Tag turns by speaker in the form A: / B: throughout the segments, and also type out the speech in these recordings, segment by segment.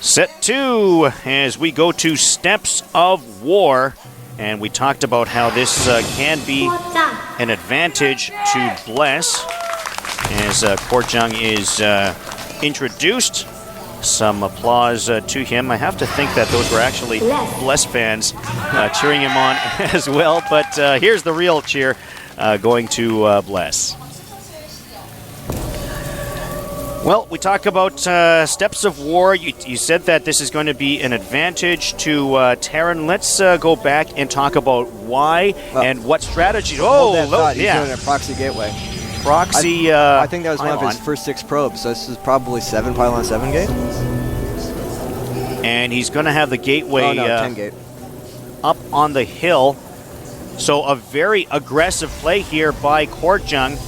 A: Set 2 as we go to Steps of War. And we talked about how this can be an advantage to Bless as JJang is introduced. Some applause to him. I have to think that those were actually Bless fans cheering him on as well. But here's the real cheer going to Bless. Well, we talk about Steps of War. You said that this is going to be an advantage to Terran. Let's go back and talk about why and what strategies.
B: Oh, he's doing a proxy gateway.
A: Proxy.
B: I think that was one of his first 6 probes, so this is probably 7 pylon 7 gate.
A: And he's going to have the gateway
B: 10 gate.
A: Up on the hill. So a very aggressive play here by JJang.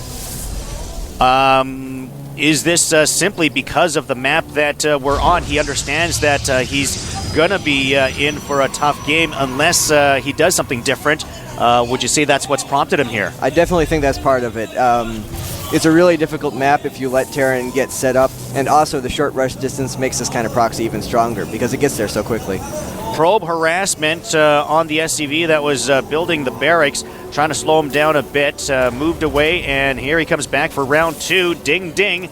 A: Is this simply because of the map that we're on? He understands that he's going to be in for a tough game unless he does something different. Would you say that's what's prompted him here?
B: I definitely think that's part of it. It's a really difficult map if you let Terran get set up, and also the short rush distance makes this kind of proxy even stronger because it gets there so quickly.
A: Probe harassment on the SCV that was building the barracks, trying to slow him down a bit, moved away, and here he comes back for round 2. Ding, ding.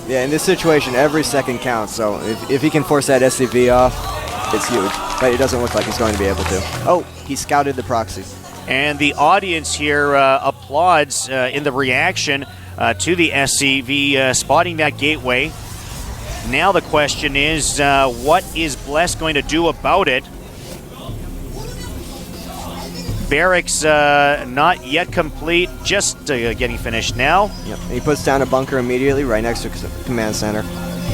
B: Yeah, in this situation, every second counts, so if he can force that SCV off, it's huge. But it doesn't look like he's going to be able to. Oh, he scouted the proxy.
A: And the audience here applauds in the reaction to the SCV spotting that gateway. Now the question is, what is Bless going to do about it? Barracks not yet complete, just getting finished now.
B: Yep. He puts down a bunker immediately right next to command center.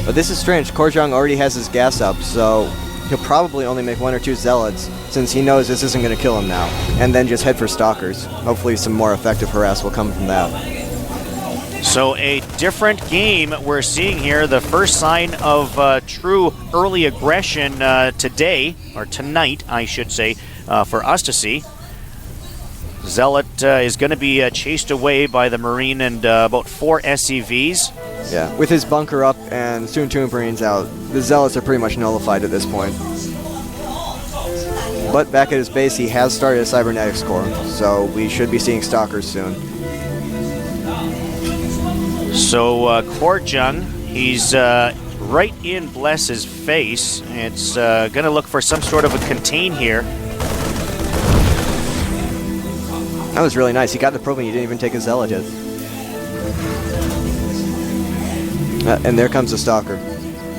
B: But this is strange. JJang already has his gas up, so he'll probably only make 1 or 2 zealots since he knows this isn't going to kill him now. And then just head for stalkers. Hopefully some more effective harass will come from that.
A: So a different game we're seeing here. The first sign of true early aggression today, or tonight, I should say, for us to see. Zealot is going to be chased away by the Marine and about 4 SCVs.
B: Yeah, with his bunker up and soon 2 Marines out, the Zealots are pretty much nullified at this point. But back at his base, he has started a cybernetics core, so we should be seeing stalkers soon.
A: So JJang, he's right in Bless's face. It's going to look for some sort of a contain here.
B: That was really nice. He got the probe and he didn't even take a zealot hit. And there comes the stalker.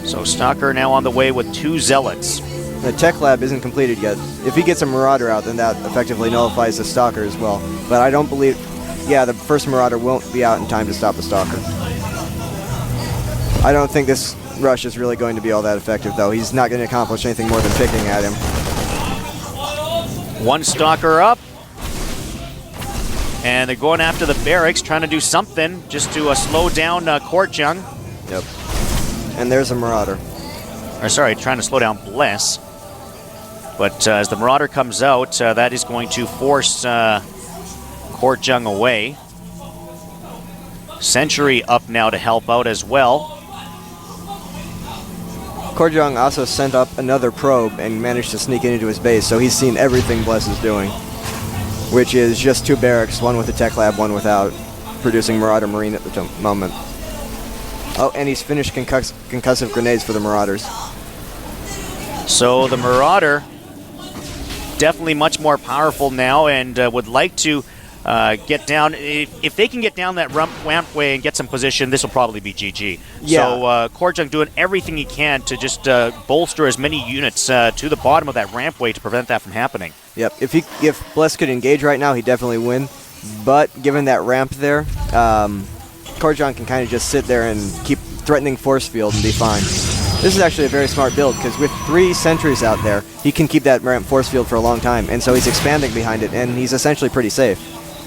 A: So stalker now on the way with 2 zealots.
B: The tech lab isn't completed yet. If he gets a marauder out, then that effectively nullifies the stalker as well. But I don't believe... Yeah, the first marauder won't be out in time to stop the stalker. I don't think this rush is really going to be all that effective, though. He's not going to accomplish anything more than picking at him.
A: 1 stalker up. And they're going after the barracks, trying to do something just to slow down JJang.
B: Yep. And there's a marauder.
A: Or sorry, trying to slow down Bless. But as the marauder comes out, that is going to force JJang away. Sentry up now to help out as well.
B: JJang also sent up another probe and managed to sneak into his base, so he's seen everything Bless is doing, which is just 2 barracks, 1 with a tech lab, 1 without, producing Marauder Marine at the moment. Oh, and he's finished concussive grenades for the Marauders.
A: So the Marauder, definitely much more powerful now and would like to get down. If they can get down that rampway and get some position, this will probably be GG.
B: Yeah.
A: So JJang doing everything he can to just bolster as many units to the bottom of that rampway to prevent that from happening.
B: Yep. If Bless could engage right now, he'd definitely win. But given that ramp there, JJang can kind of just sit there and keep threatening force field and be fine. This is actually a very smart build, because with 3 sentries out there, he can keep that ramp force field for a long time, and so he's expanding behind it, and he's essentially pretty safe.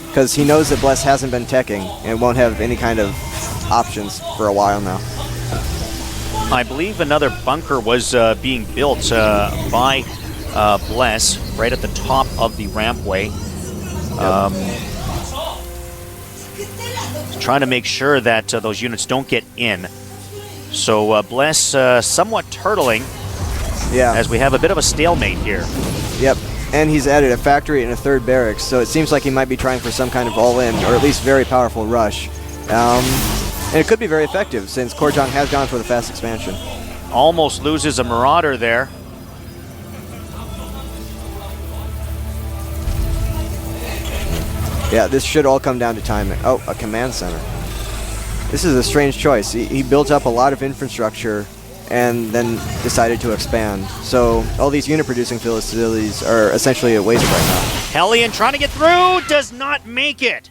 B: Because he knows that Bless hasn't been teching, and won't have any kind of options for a while now.
A: I believe another bunker was being built by Bless right at the top of the rampway. Trying to make sure that those units don't get in. So Bless somewhat turtling as we have a bit of a stalemate here.
B: Yep, and he's added a factory and a third barracks, so it seems like he might be trying for some kind of all-in, or at least very powerful rush. And it could be very effective, since Korjang has gone for the fast expansion.
A: Almost loses a Marauder there.
B: Yeah, this should all come down to timing. Oh, a command center. This is a strange choice. He built up a lot of infrastructure and then decided to expand. So all these unit-producing facilities are essentially a waste right now.
A: Hellion trying to get through, does not make it.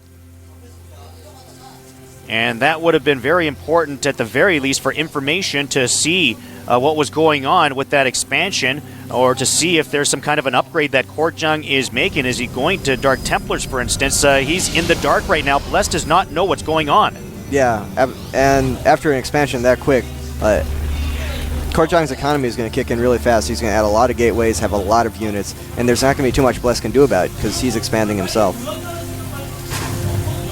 A: And that would have been very important, at the very least, for information to see what was going on with that expansion, or to see if there's some kind of an upgrade that Korjang is making. Is he going to Dark Templars, for instance? He's in the dark right now. Bless does not know what's going on.
B: Yeah, and after an expansion that quick, Korjang's economy is going to kick in really fast. He's going to add a lot of gateways, have a lot of units, and there's not going to be too much Bless can do about it, because he's expanding himself.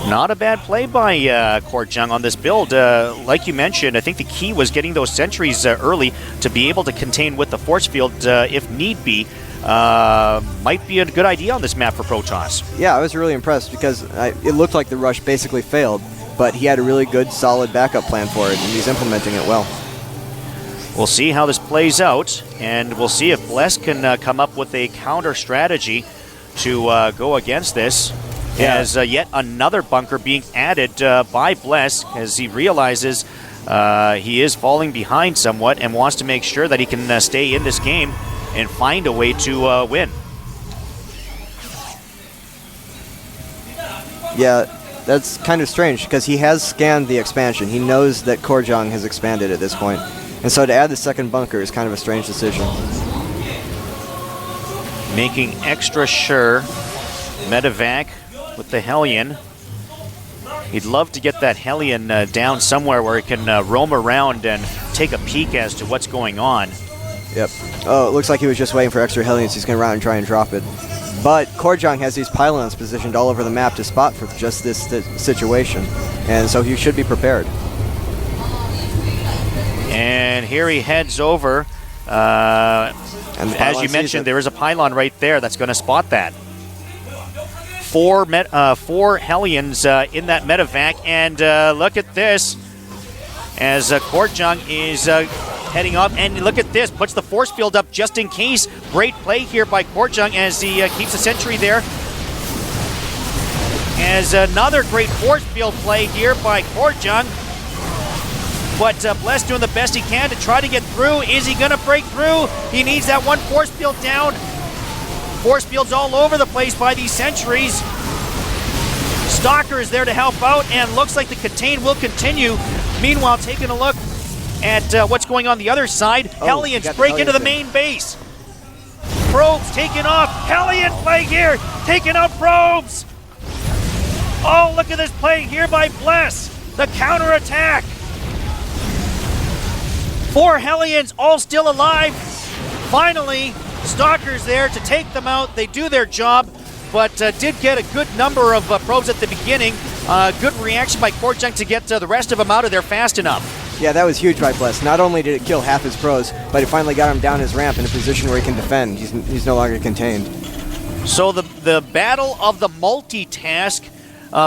A: Not a bad play by Korjang on this build. Like you mentioned, I think the key was getting those sentries early to be able to contain with the force field if need be. Might be a good idea on this map for Protoss.
B: Yeah, I was really impressed because it looked like the rush basically failed, but he had a really good, solid backup plan for it, and he's implementing it well.
A: We'll see how this plays out, and we'll see if Bless can come up with a counter strategy to go against this.
B: Yeah.
A: As yet another bunker being added by Bless, as he realizes he is falling behind somewhat and wants to make sure that he can stay in this game and find a way to win.
B: Yeah, that's kind of strange because he has scanned the expansion. He knows that Korjang has expanded at this point. And so to add the second bunker is kind of a strange decision.
A: Making extra sure medevac with the Hellion. He'd love to get that Hellion down somewhere where he can roam around and take a peek as to what's going on.
B: Yep. Oh, it looks like he was just waiting for extra Hellions. He's going to run and try and drop it. But Korjang has these pylons positioned all over the map to spot for just this situation. And so he should be prepared.
A: And here he heads over. As you mentioned, there is a pylon right there that's going to spot that. Four Hellions in that medevac, and look at this as Korjang is heading up, and look at this, puts the force field up just in case. Great play here by Korjang as he keeps a sentry there. As another great force field play here by Korjang. But Bless doing the best he can to try to get through. Is he going to break through? He needs that one force field down. Force fields all over the place by these sentries. Stalker is there to help out, and looks like the contain will continue. Meanwhile, taking a look at what's going on the other side. Hellions break into the main base. Probes taking off. Hellion play here, taking out probes. Oh, look at this play here by Bless. The counterattack. 4 Hellions all still alive. Finally, Stalker's there to take them out. They do their job, but did get a good number of probes at the beginning. Good reaction by Korjang to get the rest of them out of there fast enough.
B: Yeah, that was huge by Bless. Not only did it kill half his pros, but it finally got him down his ramp in a position where he can defend. He's no longer contained.
A: So the battle of the multitask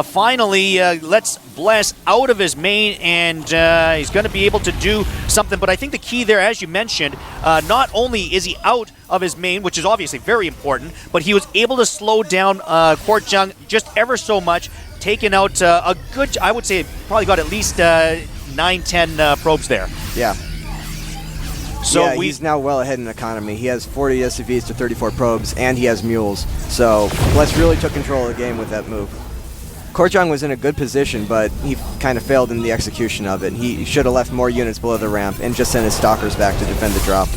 A: finally lets Bless out of his main, and he's going to be able to do something. But I think the key there, as you mentioned, not only is he out of his main, which is obviously very important, but he was able to slow down Korjang just ever so much, taking out a good, I would say, probably got at least 9-10 probes there.
B: Yeah.
A: So
B: yeah, he's now well ahead in economy. He has 40 SCVs to 34 probes, and he has mules. So Bless really took control of the game with that move. Korjang was in a good position, but he kind of failed in the execution of it. He should have left more units below the ramp and just sent his stalkers back to defend the drop.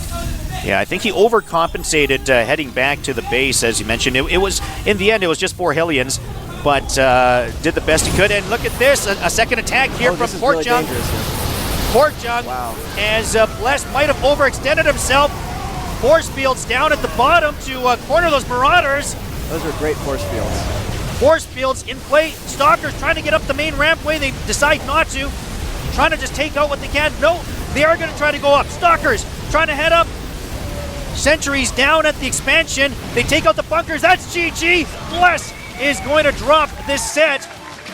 A: Yeah, I think he overcompensated heading back to the base, as you mentioned. It was, in the end, it was just 4 Hellions, but did the best he could. And look at this, a second attack here from Korjang. Korjang,
B: wow.
A: As Bless might have overextended himself. Force fields down at the bottom to corner those Marauders.
B: Those are great force fields.
A: Force fields in play. Stalkers trying to get up the main rampway. They decide not to. Trying to just take out what they can. No, They are going to try to go up. Stalkers trying to head up. Sentries down at the expansion. They take out the bunkers. That's GG. Bless is going to drop this set.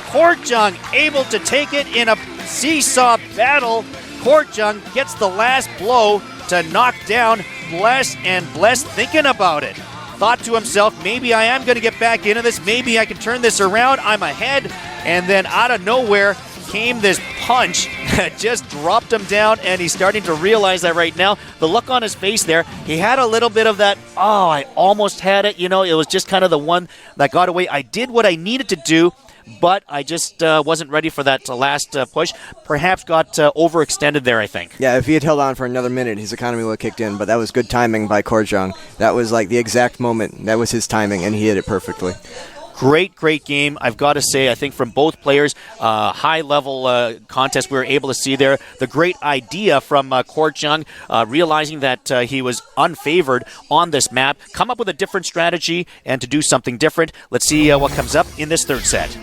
A: Korjang able to take it in a seesaw battle. Korjang gets the last blow to knock down Bless, and Bless thinking about it. Thought to himself, maybe I am going to get back into this. Maybe I can turn this around. I'm ahead. And then out of nowhere came this punch that just dropped him down, and he's starting to realize that right now. The look on his face there, he had a little bit of that, oh, I almost had it. You know, it was just kind of the one that got away. I did what I needed to do, but I just wasn't ready for that last push. Perhaps got overextended there, I think.
B: Yeah, if he had held on for another minute, his economy would have kicked in, but that was good timing by Korjang. That was like the exact moment. That was his timing, and he hit it perfectly.
A: Great game. I've got to say, I think from both players, high-level contest we were able to see there. The great idea from Korjang, realizing that he was unfavored on this map, come up with a different strategy and to do something different. Let's see what comes up in this third set.